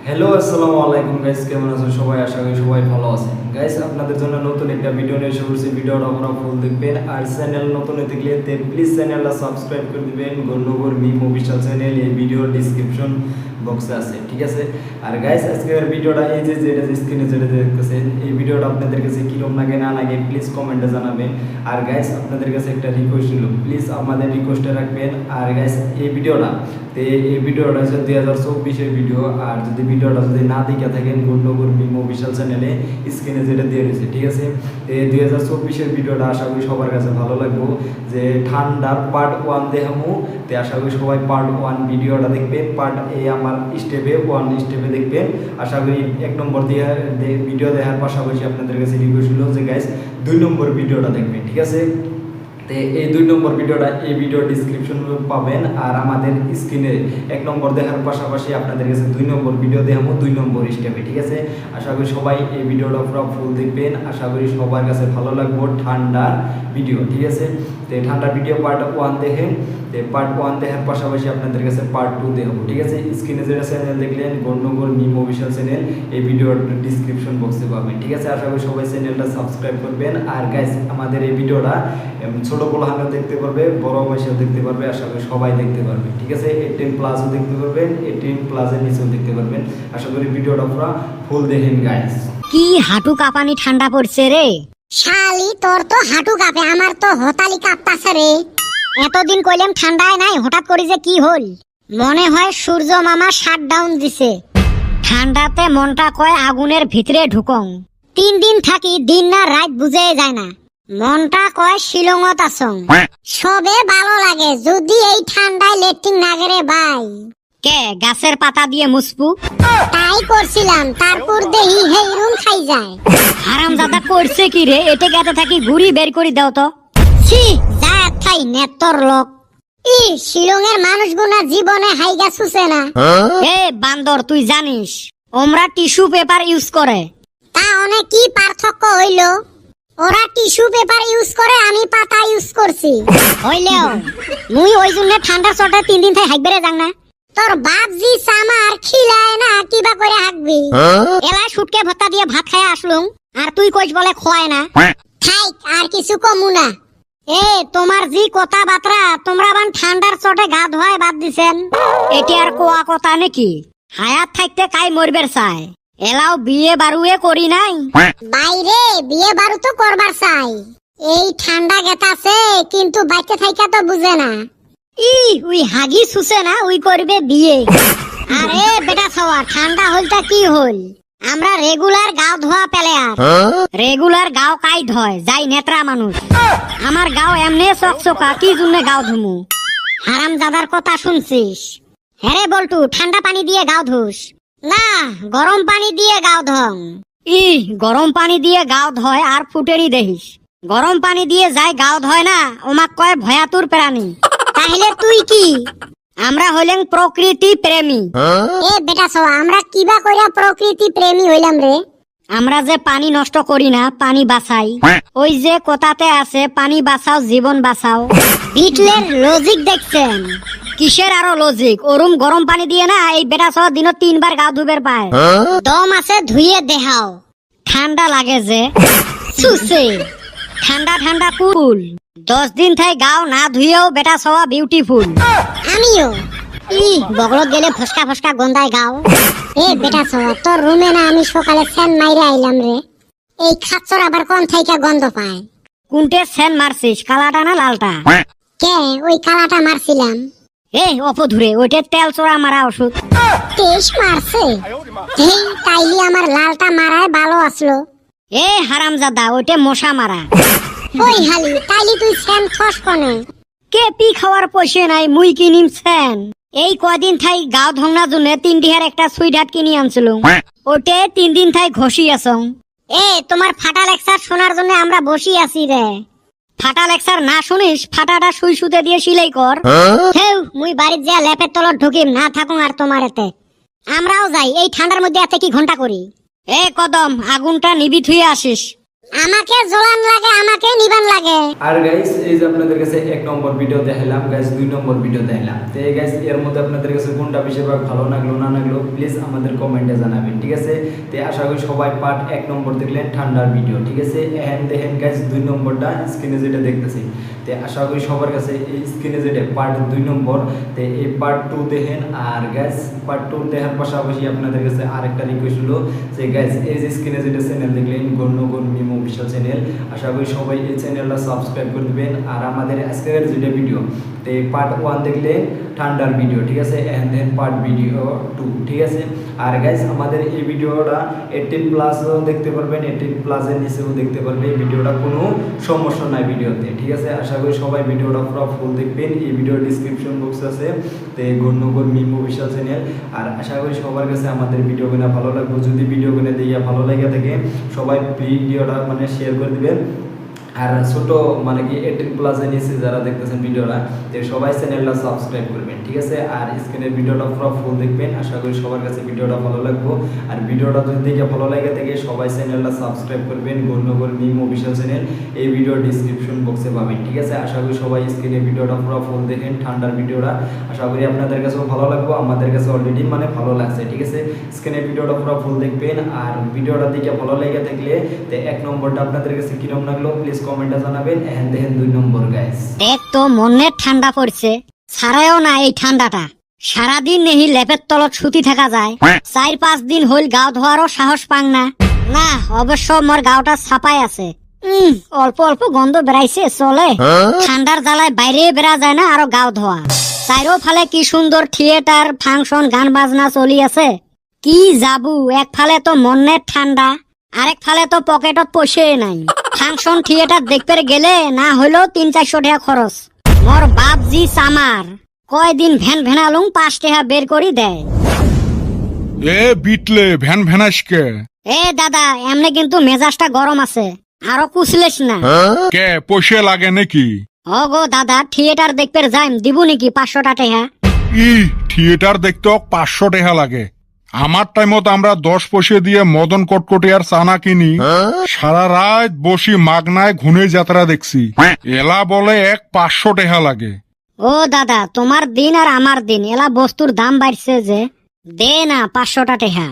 Hello আসসালামু আলাইকুম guys, কেমন আছেন সবাই? আশা করি সবাই ভালো আছেন। গাইস আপনাদের জন্য নতুন একটা ভিডিও নিয়ে এসে পড়ছি। ভিডিওটা আপনারা ফুল দেখবেন আর চ্যানেল নতুন হতে গেলে প্লিজ চ্যানেলটা সাবস্ক্রাইব করে দিবেন। গন্ডগোর মিম অফিশিয়াল চ্যানেল এই ভিডিওর ডেসক্রিপশন বক্সে আছে, ঠিক আছে? আর গাইস আজকের ভিডিওটা এই যে যেটা স্ক্রিনে যেটা দেখতেছেন, এই ভিডিওটা আপনাদের কাছে কিরকম লাগে না লাগে প্লিজ কমেন্টে জানাবেন। আর গাইস আপনাদের কাছে একটা রিকোয়েস্ট ছিল, প্লিজ আমাদের রিকোয়েস্টে রাখবেন। আর গাইস এই ভিডিওটা হচ্ছে 2024-এর ভিডিও। আর যদি ভিডিওটা যদি না দেখে থাকেন গন্ডগোর মিম অফিশিয়াল চ্যানেলে স্ক্রিনে যেটা দিয়ে রয়েছে, ঠিক আছে? এই 2024-এর ভিডিওটা আশা করি সবার কাছে ভালো লাগবো। যে ঠান্ডার পার্ট 1 দেখামু, তো আশা করি সবাই পার্ট 1 ভিডিওটা দেখবেন। পার্ট এ আমার স্টেপে 1 স্টেপে দেখবেন। আশা করি 1 নম্বর দিয়ে ভিডিও দেখার পাশাপাশি আপনাদের কাছে রিকোয়েস্ট হলো যে গাইস 2 নম্বর ভিডিওটা দেখবেন, ঠিক আছে? তো এই 2 নম্বর ভিডিওটা এই ভিডিও ডিসক্রিপশন পাবেন। আর আমাদের স্ক্রিনে 1 নম্বর দেখার পাশাপাশি আপনাদের কাছে 2 নম্বর ভিডিও দেখাবো 2 নম্বর স্টেপে, ঠিক আছে? আশা করি সবাই এই ভিডিওটা পুরো ফুল দেখবেন। আশা করি সবার কাছে ভালো লাগবে ঠান্ডার ভিডিও, ঠিক আছে? তো ঠান্ডার ভিডিও পার্ট 1 দেখেন। তো পার্ট 1 দেখার পাশাপাশি আপনাদের কাছে পার্ট 2 দেখাবো, ঠিক আছে? স্ক্রিনে যেটা চ্যানেল দেখলেন গন্ডগোর মিম অফিশিয়াল চ্যানেল, এই ভিডিওর ডিসক্রিপশন বক্সে পাবেন, ঠিক আছে? আশা করি সবাই চ্যানেলটা সাবস্ক্রাইব করবেন। আর গাইস আমাদের এই ভিডিওটা ছোট পোলাহানও দেখতে পারবে, বড় বয়সেও দেখতে পারবে। আশা করি সবাই দেখতে পারবে, ঠিক আছে? 18+ দেখতে পারবেন, 18+ নিচেও দেখতে পারবেন। আশা করি ভিডিওটা পুরো ফুল দেখেন গাইস। কি হাঁটু কাঁপানি ঠান্ডা পড়ছে রে। শালি তোর তো হাঁটু কাঁপে, আমার তো হতালি কাঁপতাছে রে। এতদিন কইলাম ঠান্ডায় নাই, হঠাৎ করে যে কি হল? মনে হয় সূর্য মামা শাটডাউন দিছে। ঠান্ডাতে মনটা কয় আগুনের ভিতরে ঢুকং। 3 দিন থাকি, দিন না রাত বুঝে যায় না। মনটা কয় শিলংত আসং। সবে ভালো লাগে যদি এই ঠান্ডায় লেট্রিন না গেরে ভাই। কে গাছের পাতা দিয়ে মুসপু? তাই করছিলাম, তারপর দেহি হেই রুম খাই যায়। হারামজাদা করছে কি রে? এটে গাতে থাকি ঘুরি বের করে দাও তো। ছি যা থাই নেতর লোক। ই শিলংয়ের মানুষগুনা জীবনে হাইগা সুসে না। এ বান্দর, তুই জানিস ওমরা টিস্যু পেপার ইউজ করে? তা অনেক কি পার্থক্য হইল? ওরা টিস্যু পেপার ইউজ করে, আমি পাতা ইউজ করছি। হইলেও মুই ওই জন্য ঠান্ডার চটে 3 দিন থাই হাইক বেড়ে যাং না। তোর বাপ জি সামার খিলায় না, কিবা করে হাঁকবি? এলা শুটকে ভত্তা দিয়ে ভাত খাইয়া আসলুম, আর তুই কইস বলে খোয়ায় না। থাইক আর কিছু কমু না। এ তোমার জি কথা বাতরা, তোমরা বান ঠান্ডার চটে গা ধোয়ায় বাদ দিছেন, এটি আর কোয়া কথা নাকি? হায়াত থাকতে কাই মরবের চায়। এলাও বিয়ে বারুয়ে করি নাই। বাইরে বিয়ে বারু তো করবার চাই। এই ঠান্ডা গেতাছে কিন্তু বাইতে থাইকা তো বুঝে না। ই উই হাগি সুসে না, উই করবে বিয়ে। আরে বেটা ছাওয়া, ঠান্ডা হলটা কি হল? আমরা রেগুলার গাও ধোয়া পেলে আর রেগুলার গাও কাই ধয় যাই নেত্রা মানুষ। আমার গাও এমনে চকচকা, কি জন্য গাও ধুমু? হারাম জাদার কথা শুনছিস? হ্যারে বল্টু, ঠান্ডা পানি দিয়ে গাও ধুস না, গরম পানি দিয়ে গাও ধং। ই গরম পানি দিয়ে গাও ধয় আর ফুটেনি দেখিস। গরম পানি দিয়ে যাই গাও ধয় না, ওমাক কয় ভয়াতুর প্রাণী। তাহলে তুই কি? আমরা হইলেন প্রকৃতি প্রেমী। এ বেটা ছাওয়া, আমরা কিবা কইরা প্রকৃতি প্রেমী হইলাম রে? আমরা যে পানি নষ্ট করি না, পানি বাঁচাই। ওই যে কথাতে আছে, পানি বাঁচাও জীবন বাঁচাও। বিটলের লজিক দেখছেন? কিসের আরো লজিক? ওরুম গরম পানি দিয়ে না এই বেটা সহ দিন 3 বার গা ধুবের পায়। দম আছে ধুইয়ে দেখাও। ঠান্ডা লাগে যে সুসে, ঠান্ডা ঠান্ডা কুল। 10 দিন থাই গাও না ধুইয়েও বেটা সওয়া বিউটিফুল। আমিও। ই বগলত গেলে ফসকা ফসকা গন্ধায় গাও। এ বেটা ছাওয়া, তোর রুমে না আমি সকালে ফ্যান মাইরা আইলাম রে। এই খাচ্চর আবার কোন থাইকা গন্ধ পায়? কোনটে সেন মারছিস, কালাটা না লালটা? কে ওই কালাটা মারছিলাম। এ অপধুরে, ওইটা তেল চোরা মারা ওষুধ। তেইশ মারছে? এই তাইলে আমার লালটা মারায় ভালো আসলো। এ হারামজাদা, ওইটা মশা মারা। ওই হালি, তাইলে তুই ফ্যান খস কনে? কে পি খাওয়ার পয়সা নাই, মুই কিনিম সেন। এই কয়দিন থাই গাও ধংনার জন্য 3 ডিহার একটা সুইট হাট কিনি আনছিল। ওটে 3 দিন থাই ঘষি আসং। এ তোমার ফাটা লেকচার শোনার জন্য আমরা বসি আছি রে। ফাটা লেকচার না শুনিস, ফাটাটা সুই সুতে দিয়ে সিলাই কর। হেউ মুই বাড়িতে যা ল্যাপের তলত ঢুকিম না থাকুন আর তোমার এতে। আমরাও যাই, এই ঠান্ডার মধ্যে এতে কি ঘন্টা করি? এ কদম, আগুনটা নিবি থুয়ে আসিস। আমাকে জ্বলান লাগে, আমাকে নিবান লাগে। আর গাইস এই যে আপনাদের কাছে 1 নম্বর ভিডিও দেখাইলাম গাইস, 2 নম্বর ভিডিও দেখাইলাম। তো এই গাইস এর মধ্যে আপনাদের কাছে কোনটা বেশিরভাগ ভালো লাগলো না লাগলো প্লিজ আমাদের কমেন্টে জানাবেন, ঠিক আছে? তো আশা করি সবাই পার্ট 1 নম্বর দেখলেন ঠান্ডার ভিডিও, ঠিক আছে? এখন দেখেন গাইস 2 নম্বরটা স্ক্রিনে যেটা দেখতেছি। তো আশা করি সবার কাছে এই স্ক্রিনে যেটা পার্ট 2 নম্বর, তো এই পার্ট 2 দেখেন। আর গাইস পার্ট 2 দেখার পাশাপাশি আপনাদের কাছে আরেকটা রিকোয়েস্ট হলো যে গাইস এই যে স্ক্রিনে যেটা চ্যানেল দেখলেন গণ্যগণ মিম অফিশিয়াল চ্যানেল, আশা করি সবাই এই চ্যানেলটা সাবস্ক্রাইব করে দিবেন। আর আমাদের আজকের যেটা ভিডিও, তো এই পার্ট 1 দেখলে ঠান্ডার ভিডিও, ঠিক আছে? এন্ড দেন পার্ট ভিডিও 2, ঠিক আছে? আর গাইস আমাদের এই ভিডিওটা 18 প্লাসও দেখতে পারবেন, 18 প্লাসের নিচেও দেখতে পারবেন। এই ভিডিওটা কোনো সমস্যা নাই ভিডিওতে, ঠিক আছে? আশা করি সবাই ভিডিওটা পুরো ফুল দেখবেন। এই ভিডিওর ডিসক্রিপশন বক্স আছে তো গণ্যগণ মিম অফিশিয়াল চ্যানেল। আর আশা করি সবার কাছে আমাদের ভিডিওগুলো ভালো লাগবে। যদি ভিডিওগুলো দেখে ভালো লাগে থাকে সবাই ভিডিওটা মানে শেয়ার করে দিবেন। আর ছোট মানে কি 18 প্লাসের নিচে যারা দেখতেছেন ভিডিওটা, তো সবাই চ্যানেলটা সাবস্ক্রাইব করবেন, ঠিক আছে? আর স্ক্রিনের ভিডিওটা পুরো ফুল দেখবেন। আশা করি সবার কাছে ভিডিওটা ভালো লাগবে। আর ভিডিওটা যদি দেখে ভালো লাগে থাকে সবাই চ্যানেলটা সাবস্ক্রাইব করবেন, গণ্যগণ মিম অফিশিয়াল চ্যানেল। এই ভিডিওর ডিসক্রিপশন বক্সে পাবেন, ঠিক আছে? আশা করি সবাই স্ক্রিনের ভিডিওটা পুরো ফুল দেখেন ঠান্ডার ভিডিওটা। আশা করি আপনাদের কাছেও ভালো লাগবে, আমাদের কাছে অলরেডি মানে ভালো লাগছে, ঠিক আছে? স্ক্রিনের ভিডিওটা পুরো ফুল দেখবেন। আর ভিডিওটা দেখে ভালো লেগে থাকলে তো 1 নম্বরটা আপনাদের কাছে কিরকম লাগলো প্লিজ কমেন্টে জানাবেন। এন্ড দেখেন 2 নম্বর গাইস, দেখ তো মনের ঠান্ডা পড়ছে, ছাড়াও না এই ঠান্ডাটা। সারাদিন নেহি লেপের তলত সুতি থাকা যায়, 4-5 দিন হইল গাও ধোয়ারও সাহস পাং না। না অবশ্য মোর গাওটা ছাপাই আছে, অল্প অল্প গন্ধ বেড়াইছে, চলে। ঠান্ডার জ্বালায় বাইরে বেড়া যায় না আরো গাও ধোয়া। চাইরো ফালে কি সুন্দর থিয়েটার ফাংশন গান বাজনা চলি আছে। কি যাবু, এক ফালে তো মনের ঠান্ডা, আরেক ফালে তো পকেটত পয়সা নাই। ফাংশন থিয়েটার দেখতে গেলে না হইলেও 300-400 টাকা খরচ। মোর বাপ জি সামার কয়দিন ভ্যান ভ্যানালুং 5 টাকা বের করি দেয়। এ বিটলে ভ্যান ভ্যানাসকে এ দাদা এমনি কিন্তু মেজাজটা গরম আছে, আরো কুছলেস না। কে পয়সা লাগে নাকি? ও গো দাদা থিয়েটার দেখতে যাইম, দিব নাকি 500 টাকা? ই থিয়েটার দেখতে 500 টাকা লাগে। আমার টাইমত আমরা 10 পয়সা দিয়ে মদন কটকটি আর চানা কিনি, সারা রাত বসি মাগনায় ঘুনে যাত্রা দেখছি। এলা বলে 500 টাকা লাগে। ও দাদা তোমার দিন আর আমার দিন, এলা বস্তুর দাম বাড়ছে যে, দে না 500 টাকা।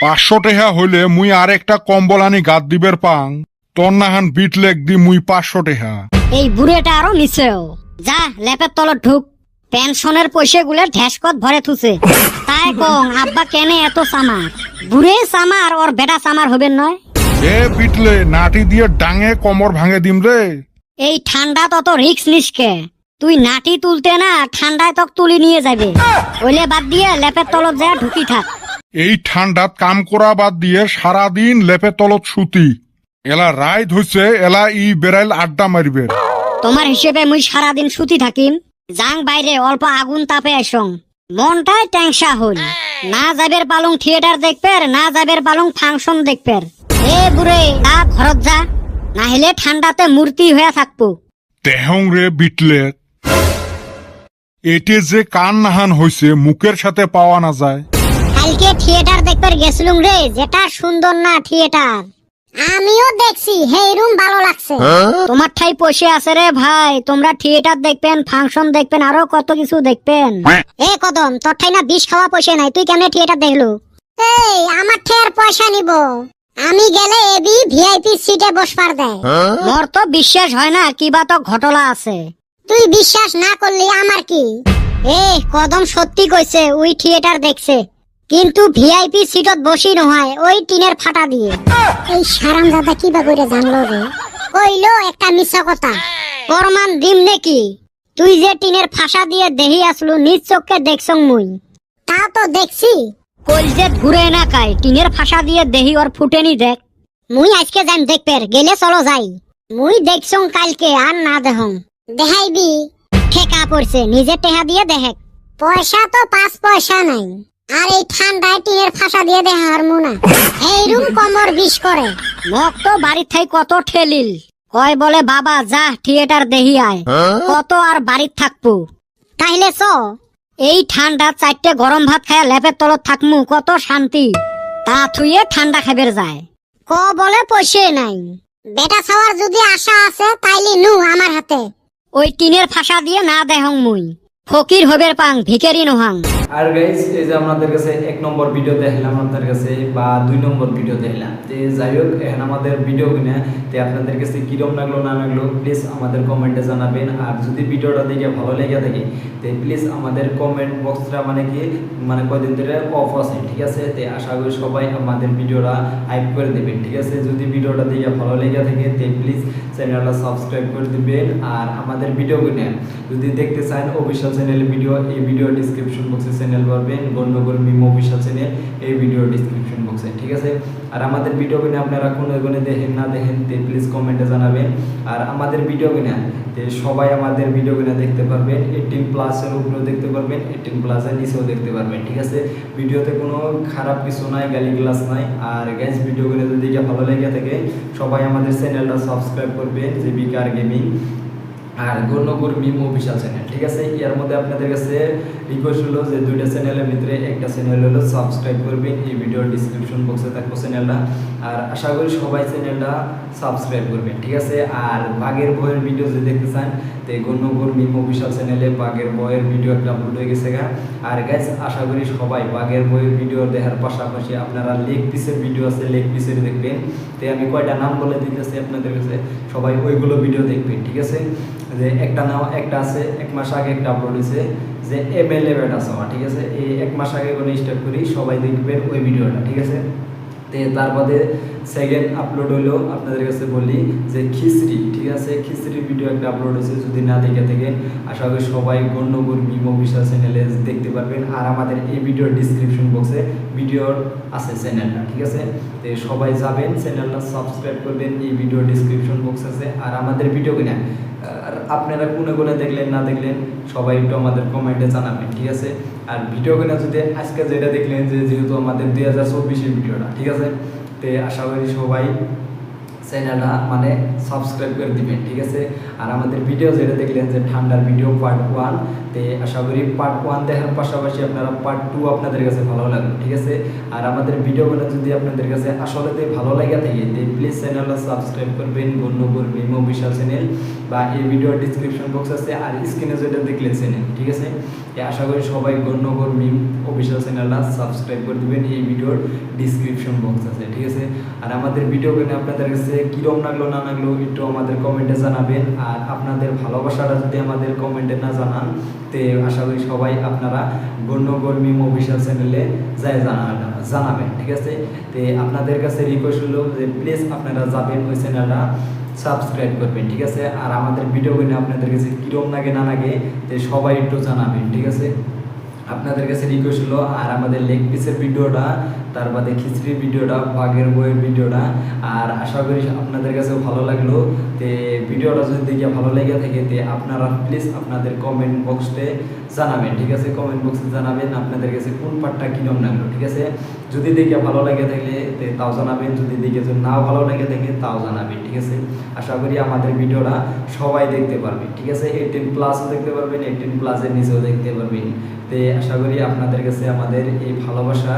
500 টাকা হইলে মুই আর একটা কম্বল আনি গাদ দিবের পাং, তোর নাহান বিট লেগ দি মুই 500 টাকা। এই বুড়েটা আরো নিচেও যা, লেপের তলত ঢুক। পেনশনের পয়সা গুলো ঢেসকত ভরে থুছে। তাই কং আব্বা কেনে এত সামার? বুড়ে সামার ওর বেটা সামার হবেন নয়? এ বিটলে নাটি দিয়ে ডাঙে কমর ভাঙে দিম রে। এই ঠান্ডা তত রিক্স নিসকে, তুই নাটি তুলতে না ঠান্ডায় তক তুলি নিয়ে যাবে। ওইলে বাদ দিয়ে লেপের তলত যা ঢুকি থাক। এই ঠান্ডাত কাম করা বাদ দিয়ে সারাদিন লেপে তলত সুতি। এলা রাইত হইছে, এলা ই বেড়াইল আড্ডা মারিবে। তোমার হিসেবে মুই সারাদিন সুতি থাকিম, যাং বাইরে অল্প আগুন তাপে আসং। মনটাই ট্যাংসা হল, না যাবের পালং থিয়েটার দেখবের, না যাবের পালং ফাংশন দেখবের। এ বুড়ে যা ঘরত যা, না হলে ঠান্ডাতে মূর্তি হয়ে থাকবো। তেহং রে বিটলে, এটে যে কান নাহান হইছে মুখের সাথে পাওয়া না যায়। কালকে থিয়েটার দেখতে গেছিলুম রে, যেটা সুন্দর না থিয়েটার। আমিও দেখছি, হেই রুম ভালো লাগছে। তোমার ঠাই পয়সা আছে রে ভাই, তোমরা থিয়েটার দেখবেন, ফাংশন দেখবেন, আরো কত কিছু দেখবেন। এ কদম, তোর ঠাই না বিষ খাওয়া পয়সা নাই, তুই কেমনে থিয়েটার দেখলু? এই আমার ঠের পয়সা নিব, আমি গেলে এবি ভিআইপি সিটে বসবার দেয়। মোর তো বিশ্বাস হয় না, কিবা তো ঘটলা আছে। তুই বিশ্বাস না করলি আমার কি? এ কদম সত্যি কইছে, ওই থিয়েটার দেখছে, কিন্তু ভিআইপি সিটত বসি নহয়, ওই টিনের ফাটা দিয়ে। এই সারামজাদা কিবা করে জানলো রে? কইলো একটা মিছা কথা। প্রমাণ দিম নাকি? তুই যে টিনের ফাঁসা দিয়ে দেহি আসলু, নিজ চোখকে দেখছং মুই। তা তো দেখছি। কলজে ঘুরে না কাই, টিনের ফাঁসা দিয়ে দেহি ওর ফুটেনি দেখ। মুই আজকে যাইম দেখবের, গেলে চলো যাই। মুই দেখছং কালকে, আর না দেহং। দেখাইবি? ঠেকা পড়ছে, নিজে টেহা দিয়ে দেখ। পয়সা তো 5 পয়সা নাই, আর এই ঠান্ডায় টিনের ফাঁসা দিয়ে দেখা হারমু না। এই রুম কমর বিষ করে। মক তো বাড়ির থাই কত ঠেলিল, কয় বলে বাবা যা থিয়েটার দেহি আয়, কত আর বাড়ির থাকবো। তাইলে চ, এই ঠান্ডা 4টে গরম ভাত খায়া লেপের তলত থাকমু, কত শান্তি। তা থুয়ে ঠান্ডা খাবের যায়। ক বলে পয়সা নাই, বেটা ছাওয়ার যদি আশা আছে তাইলে নু আমার হাতে। ওই টিনের ফাঁসা দিয়ে না দেহং মুই, ফকির হবের পাং ভিখারি নহাং। আর গাইস এই যে আপনাদের কাছে 1 নম্বর ভিডিও দেখলাম আপনাদের কাছে, বা 2 নম্বর ভিডিও দেখলাম, তো যাই হোক এখন আমাদের ভিডিও কিনে তো আপনাদের কাছে কিরম লাগলো না লাগলো প্লিজ আমাদের কমেন্টে জানাবেন। আর যদি ভিডিওটা দেখে ভালো লেগে থাকে তো প্লিজ আমাদের কমেন্ট বক্সটা মানে কি মানে কয়দিন ধরে অফ আছে, ঠিক আছে? তো আশা করি সবাই আমাদের ভিডিওটা হাইপ করে দেবেন, ঠিক আছে? যদি ভিডিওটা দেখে ভালো লেগে থাকে তো প্লিজ চ্যানেলটা সাবস্ক্রাইব করে দিবেন। আর আমাদের ভিডিও কিনে যদি দেখতে চান অফিসিয়াল চ্যানেলের ভিডিও, এই ভিডিও ডিসক্রিপশন বক্সে চ্যানেল পাবেন, গণ্যগর মিম অফিসিয়াল চ্যানেল, এই ভিডিও ডিসক্রিপশন বক্সে, ঠিক আছে? আর আমাদের ভিডিও কিনে আপনারা কোন দেখেন না দেখেন তো প্লিজ কমেন্টে জানাবেন। আর আমাদের ভিডিও কিনে সবাই আমাদের ভিডিও কিনে দেখতে পারবেন, 18+ এর উপরেও দেখতে পারবেন, 18+ এর নিচেও দেখতে পারবেন, ঠিক আছে? ভিডিওতে কোনো খারাপ কিছু নাই, গালিগালাজ নাই। আর গাইস ভিডিও কিনে যদি ভালো লেগে থাকে সবাই আমাদের চ্যানেলটা সাবস্ক্রাইব করবেন, যে বিকার গেমিং আর গণ্যগর মিম অফিসিয়াল চ্যানেল, ঠিক আছে? এর মধ্যে আপনাদের কাছে রিকোয়েস্ট হলো যে 2টা চ্যানেলের ভিতরে একটা চ্যানেল হলো সাবস্ক্রাইব করবেন, এই ভিডিওর ডিসক্রিপশন বক্সে থাকবো চ্যানেলটা। আর আশা করি সবাই চ্যানেলটা সাবস্ক্রাইব করবেন, ঠিক আছে? আর বাঘের বইয়ের ভিডিও যদি দেখতে চান তো গণ্যগর মিম অফিসিয়াল চ্যানেলে বাঘের বইয়ের ভিডিও একটা আপলোড হয়ে গেছে গা। আর গাইস আশা করি সবাই বাঘের বইয়ের ভিডিও দেখার পাশাপাশি আপনারা লেগ পিসের ভিডিও আছে, লেগ পিসের দেখবেন। তো আমি কয়টা নাম বলে দিতেছি আপনাদের কাছে, সবাই ওইগুলো ভিডিও দেখবেন, ঠিক আছে? যে একটা আছে 1 মাস আগে একটা আপলোড হয়েছে যে MLA বেটা ছাওয়া, ঠিক আছে? এই 1 মাস আগে কোনো স্টার্ট করি সবাই দেখবেন ওই ভিডিওটা, ঠিক আছে? তো তারপরে সেকেন্ড আপলোড হলো আপনাদের কাছে বলি যে খিচড়ি, ঠিক আছে? খিচড়ি ভিডিও একটা আপলোড হয়েছে, যদি না দেখে থাকেন আশা করি সবাই গণ্যগর মিম অফিসিয়াল চ্যানেলে দেখতে পারবেন। আর আমাদের এই ভিডিওর ডিসক্রিপশন বক্সে ভিডিওর আছে চ্যানেলটা, ঠিক আছে? তো সবাই যাবেন, চ্যানেলটা সাবস্ক্রাইব করবেন, এই ভিডিওর ডিসক্রিপশন বক্স আছে। আর আমাদের ভিডিও কিনা আর আপনারা কোনে দেখলেন না দেখলেন সবাই একটু আমাদের কমেন্টে জানাবেন, ঠিক আছে? আর ভিডিও কিনা যদি আজকে যেটা দেখলেন যে যেহেতু আমাদের 2024-এর ভিডিওটা, ঠিক আছে? তো আশা করি সবাই চ্যানেলটা মানে সাবস্ক্রাইব করে দিবেন, ঠিক আছে? আর আমাদের ভিডিও যেটা দেখলেন যে ঠান্ডার ভিডিও পার্ট 1, তো আশা করি পার্ট 1 দেখার পাশাপাশি আপনারা পার্ট 2 আপনাদের কাছে ভালো লাগবে, ঠিক আছে? আর আমাদের ভিডিওগুলো যদি আপনাদের কাছে আসলেতে ভালো লাগে থাকে তো প্লিজ চ্যানেলটা সাবস্ক্রাইব করবেন, গণ্যগর মিম অফিসিয়াল চ্যানেল, বা এই ভিডিওর ডিসক্রিপশন বক্স আছে আর স্ক্রিনে যেটা দেখলেন চ্যানেল, ঠিক আছে? আশা করি সবাই গণ্যগর মিম অফিসিয়াল চ্যানেলটা সাবস্ক্রাইব করে দিবেন, এই ভিডিওর ডিসক্রিপশন বক্স আছে, ঠিক আছে? আর আমাদের ভিডিওগুলো আপনাদের কাছে কিরম লাগলো না লাগলো একটু আমাদের কমেন্টে জানাবেন। আর আপনাদের ভালোবাসাটা যদি আমাদের কমেন্টে না জানান তো আশা করি সবাই আপনারা গণ্যগর মিম অফিসিয়াল চ্যানেলে জানাবেন, ঠিক আছে? তো আপনাদের কাছে রিকোয়েস্ট হলো যে প্লিজ আপনারা যাবেন ওই চ্যানেলটা সাবস্ক্রাইব করবেন, ঠিক আছে? আর আমাদের ভিডিওগুলো আপনাদের কাছে কিরম লাগে না লাগে তো সবাই একটু জানাবেন, ঠিক আছে? আপনাদের কাছে রিকোয়েস্ট হলো। আর আমাদের লেগ পিসের ভিডিওটা, তারপরে খিচড়ির ভিডিওটা, বাঘের বইয়ের ভিডিওটা, আর আশা করি আপনাদের কাছে ভালো লাগলো। তো ভিডিওটা যদি দেখে ভালো লেগে থাকে তো আপনারা প্লিজ আপনাদের কমেন্ট বক্সে জানাবেন, ঠিক আছে? কমেন্ট বক্সে জানাবেন আপনাদের কাছে কোন পার্টটা কিরম লাগলো, ঠিক আছে? যদি দেখে ভালো লাগে থাকলে তাও জানাবেন, যদি দেখে যদি না ভালো লাগে থাকে তাও জানাবেন, ঠিক আছে? আশা করি আমাদের ভিডিওটা সবাই দেখতে পারবে, ঠিক আছে? 18+ দেখতে পারবেন, 18+ এর নিচেও দেখতে পারবেন। তো আশা করি আপনাদের কাছে আমাদের এই ভালোবাসা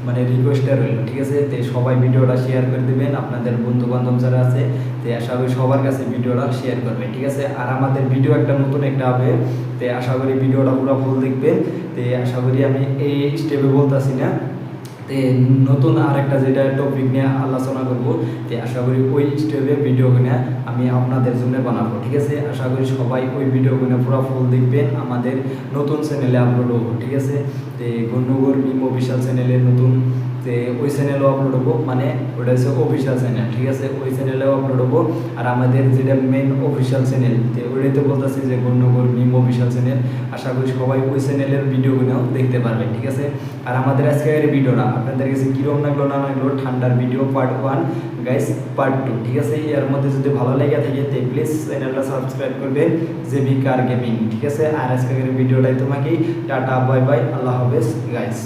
মানে রিকোয়েস্টটা রইল, ঠিক আছে? তো সবাই ভিডিওটা শেয়ার করে দেবেন আপনাদের বন্ধু বান্ধব যারা আছে, তো আশা করি সবার কাছে ভিডিওটা শেয়ার করবেন, ঠিক আছে? আর আমাদের ভিডিও একটা নতুন একটা হবে, তো আশা করি ভিডিওটা পুরো ফুল দেখবেন। তো আশা করি আমি এই স্টেপে বলতেছি না, তো নতুন আরেকটা যেটা টপিক নিয়ে আলোচনা করবো, তো আশা করি ওই স্টেপে ভিডিও কিনে আমি আপনাদের জন্য বানাবো, ঠিক আছে? আশা করি সবাই ওই ভিডিও কিনে পুরো ফুল দেখবেন, আমাদের নতুন চ্যানেলে আপলোড হবো, ঠিক আছে? তো গণ্যগর মিম অফিসিয়াল চ্যানেলে নতুন তো ওই চ্যানেলেও আপলোড হবো, মানে ওটা হচ্ছে অফিসিয়াল চ্যানেল, ঠিক আছে? ওই চ্যানেলেও আপলোড হবো। আর আমাদের যেটা মেন অফিসিয়াল চ্যানেল তো ওইটাতে বলতেছি যে গণ্যগর মিম অফিসিয়াল চ্যানেল, আশা করি সবাই ওই চ্যানেলের ভিডিওগুলো দেখতে পারবেন, ঠিক আছে? আর আমাদের আজকের ভিডিওটা আপনাদের কাছে কিরম লাগলো না লাগলো, ঠান্ডার ভিডিও পার্ট 1 গাইস, পার্ট 2, ঠিক আছে? এর মধ্যে যদি ভালো লেগে থাকে তো প্লিজ চ্যানেলটা সাবস্ক্রাইব করবেন, যে বিকার গেমিং, ঠিক আছে? আর আজকের ভিডিওটাই তোমাকে টাটা বাই বাই, আল্লাহ হাফেজ গাইস।